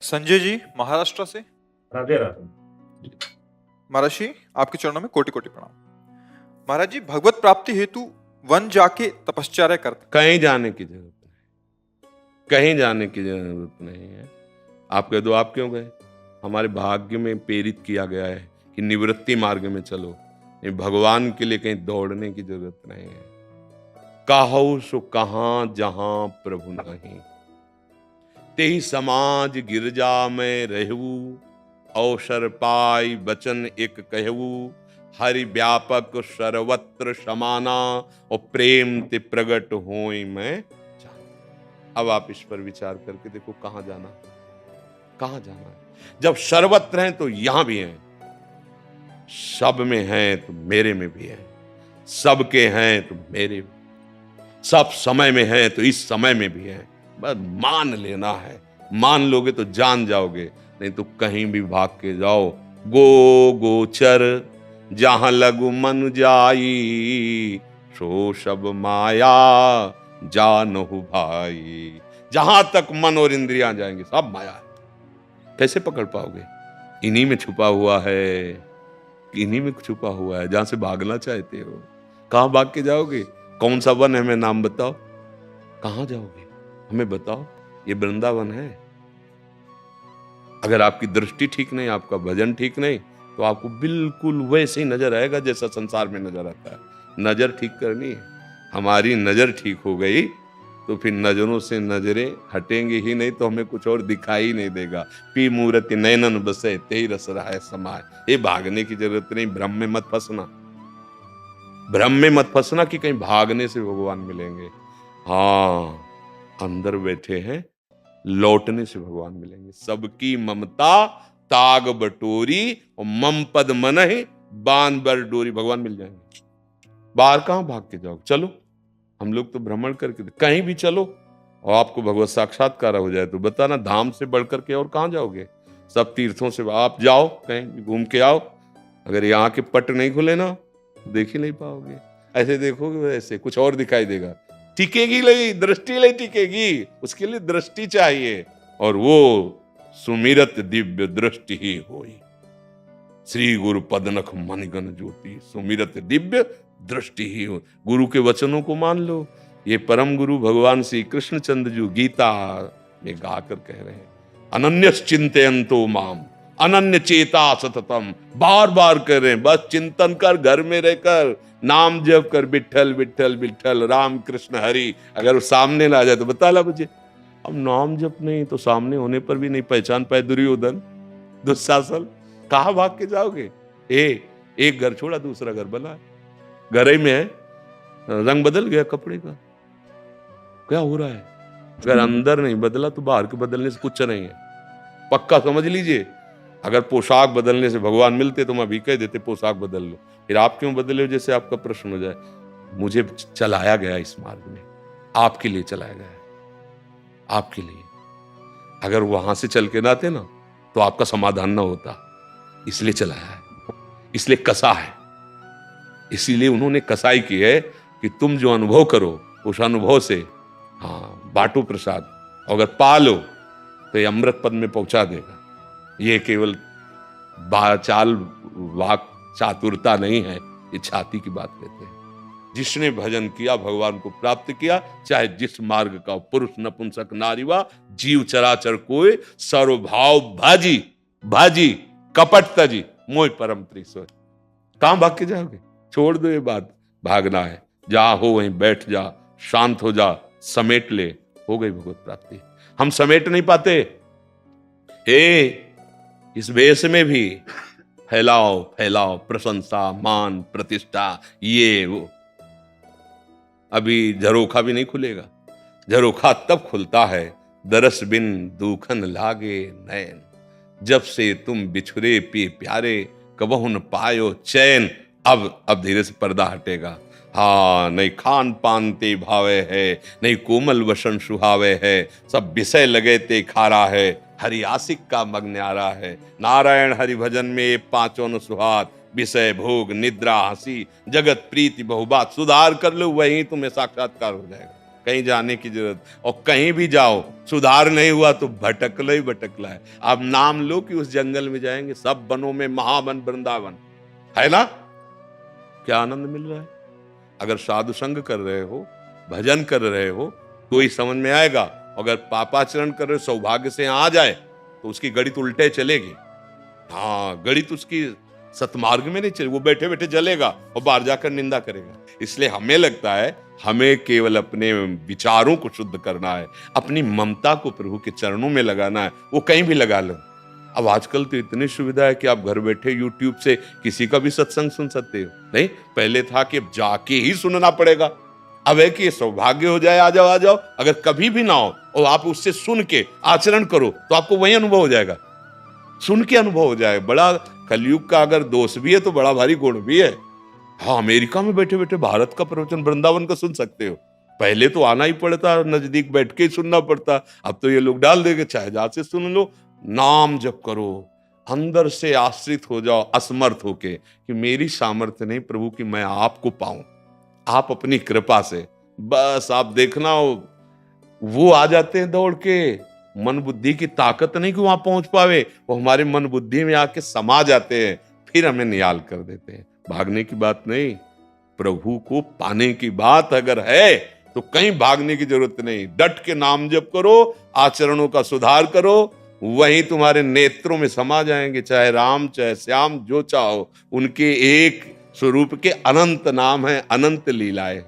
संजय जी महाराष्ट्र से। राधे राधे। महाराज जी आपके चरणों में कोटि कोटि प्रणाम। महाराज जी भगवत प्राप्ति हेतु वन जाके तपश्चर्या करते। कहीं जाने की जरूरत नहीं, कहीं जाने की जरूरत नहीं है। आप कह दो आप क्यों गए? हमारे भाग्य में प्रेरित किया गया है कि निवृत्ति मार्ग में चलो। ये भगवान के लिए कहीं दौड़ने की जरूरत नहीं है। काहू सो कहां जहां प्रभु नहीं, तेहि समाज गिरजा में रहू। अवसर पाई वचन एक कहू, हरि व्यापक सर्वत्र समाना। और प्रेम ते प्रगट होई मैं जाना। अब आप इस पर विचार करके देखो कहां जाना, कहां जाना है। जब सर्वत्र हैं तो यहां भी हैं, सब में हैं तो मेरे में भी है, सबके हैं तो मेरे, सब समय में हैं तो इस समय में भी है। बस मान लेना है, मान लोगे तो जान जाओगे, नहीं तो कहीं भी भाग के जाओ। गोचर जहां लगु मन जाई, सो सब माया जानहु भाई। जहां तक मन और इंद्रियां जाएंगे सब माया है। कैसे पकड़ पाओगे? इन्हीं में छुपा हुआ है, इन्हीं में छुपा हुआ है जहां से भागना चाहते हो। कहां भाग के जाओगे? कौन सा वन है? हमें नाम बताओ। कहां जाओगे हमें बताओ। ये वृंदावन है। अगर आपकी दृष्टि ठीक नहीं, आपका भजन ठीक नहीं, तो आपको बिल्कुल वैसे ही नजर आएगा जैसा संसार में नजर आता है। नजर ठीक करनी है। हमारी नजर ठीक हो गई तो फिर नजरों से नजरें हटेंगे ही नहीं, तो हमें कुछ और दिखाई नहीं देगा। पी मूर्ति नैनन बसे तेहि रस रहाय समाय। ये भागने की जरूरत नहीं। भ्रम में मत फंसना, भ्रम में मत फंसना कि कहीं भागने से भगवान मिलेंगे। हाँ, अंदर बैठे हैं, लौटने से भगवान मिलेंगे। सबकी ममता ताग बटोरी, और मम पद मनहि बांध बर डोरी। भगवान मिल जाएंगे। बाहर कहां भाग के जाओ? चलो, हम लोग तो भ्रमण करके कहीं भी चलो और आपको भगवत साक्षात्कार हो जाए तो बताना। धाम से बढ़कर के और कहां जाओगे? सब तीर्थों से आप जाओ, कहीं घूम के आओ, अगर यहाँ के पट नहीं खुले ना, देख ही नहीं पाओगे। ऐसे देखोगे वैसे कुछ और दिखाई देगा। टिकेगी नहीं, दृष्टि नहीं टिकेगी। उसके लिए दृष्टि चाहिए, और वो सुमिरत दिव्य दृष्टि ही होई। श्री गुरु पदनख मनगन ज्योति, सुमिरत दिव्य दृष्टि ही हो। गुरु के वचनों को मान लो। ये परम गुरु भगवान श्री कृष्ण चंद्र जी गीता में गाकर कह रहे हैं, अनन्यस चिंतयन्तो माम अनन्य चेता सततम। बार बार कर रहे हैं, बस चिंतन कर, घर में रहकर नाम जप कर, विठल विठल विठल राम कृष्ण हरि। अगर वो सामने ना आ जाए तो बता ला मुझे। अब नाम जप नहीं तो सामने होने पर भी नहीं पहचान पाए दुर्योधन, दुशासन, कहां भाग के जाओगे? एक घर छोड़ा दूसरा घर बना, घर ही में है, रंग बदल गया कपड़े का। क्या हो रहा है? अगर अंदर नहीं बदला तो बाहर के बदलने से कुछ नहीं है। पक्का समझ लीजिए। अगर पोशाक बदलने से भगवान मिलते तो मैं भी कह देते पोशाक बदल लो। फिर आप क्यों बदले हो? जैसे आपका प्रश्न हो जाए। मुझे चलाया गया इस मार्ग में, आपके लिए चलाया गया है, आपके लिए। अगर वहां से चल के ना आते ना तो आपका समाधान ना होता, इसलिए चलाया है, इसलिए कसा है। इसीलिए उन्होंने कसाई की है कि तुम जो अनुभव करो उस अनुभव से बांटो प्रसाद। अगर पा लो तो ये अमृत पद में पहुंचा देगा। ये केवल चाल वाक चातुरता नहीं है, ये छाती की बात कहते हैं। जिसने भजन किया भगवान को प्राप्त किया, चाहे जिस मार्ग का, पुरुष नपुंसक नारीवा जीव चराचर कोय, सर्वभाव भाजी भाजी कपट तजी मोह परम त्रिसोय। कहां भाग के जाओगे? छोड़ दो ये बात, भागना है। जहां हो वहीं बैठ जा, शांत हो जा, समेट ले, हो गई भगवत प्राप्ति। हम समेट नहीं पाते। इस वेश में भी फैलाओ फैलाओ प्रशंसा, मान, प्रतिष्ठा, ये वो। अभी झरोखा भी नहीं खुलेगा। झरोखा तब खुलता है दरस बिन दूखन लागे नैन। जब से तुम बिछुरे पे प्यारे, कबहु न पायो चैन। अब धीरे से पर्दा हटेगा। हाँ, नहीं खान पान ते भावे है, नहीं कोमल वसन सुहावे है। सब विषय लगे ते खारा है, हरि आशिक का मग न्यारा है। नारायण हरि भजन में पांचों न सुहात, विषय भोग निद्रा हंसी, जगत प्रीति बहुबात। सुधार कर लो, वहीं तुम्हें साक्षात्कार हो जाएगा। कहीं जाने की जरूरत, और कहीं भी जाओ सुधार नहीं हुआ तो भटकला ही भटकला है। आप नाम लो कि उस जंगल में जाएंगे, सब वनों में महावन वृंदावन है ना, क्या आनंद मिल रहा है। अगर साधु संग कर रहे हो, भजन कर रहे हो तो ही समझ में आएगा। अगर पापाचरण कर रहे हो, सौभाग्य से आ जाए तो उसकी गड़ी तो उल्टे चलेगी। हाँ, गड़ी तो उसकी सतमार्ग में नहीं चलेगी, वो बैठे बैठे जलेगा और बाहर जाकर निंदा करेगा। इसलिए हमें लगता है हमें केवल अपने विचारों को शुद्ध करना है, अपनी ममता को प्रभु के चरणों में लगाना है, वो कहीं भी लगा लो। अब आजकल तो इतनी सुविधा है कि आप घर बैठे यूट्यूब से किसी का भी सत्संग सुन सकते हो। नहीं, पहले था कि अब जाके ही सुनना पड़ेगा। अब है कि ये सौभाग्य हो जाए, आ जाओ आ जाओ। अगर कभी भी ना हो और आप उससे सुन के आचरण करो तो आपको वही अनुभव हो जाएगा, सुन के अनुभव हो जाएगा। बड़ा कलयुग का अगर दोष भी है तो बड़ा भारी गुण भी है। हाँ, अमेरिका में बैठे बैठे भारत का प्रवचन वृंदावन का सुन सकते हो। पहले तो आना ही पड़ता, नजदीक बैठ के ही सुनना पड़ता। अब तो ये लोग डाल देंगे, चाहे जहां से सुन लो। नाम जप करो, अंदर से आश्रित हो जाओ, असमर्थ होके कि मेरी सामर्थ्य नहीं प्रभु कि मैं आपको पाऊं, आप अपनी कृपा से। बस आप देखना वो आ जाते हैं दौड़ के। मन बुद्धि की ताकत नहीं कि वहां पहुंच पावे, वो हमारे मन बुद्धि में आके समा जाते हैं, फिर हमें निहाल कर देते हैं। भागने की बात नहीं, प्रभु को पाने की बात अगर है तो कहीं भागने की जरूरत नहीं। डट के नाम जप करो, आचरणों का सुधार करो, वहीं तुम्हारे नेत्रों में समा जाएंगे। चाहे राम चाहे श्याम, जो चाहो, उनके एक स्वरूप के अनंत नाम है, अनंत लीलाएं।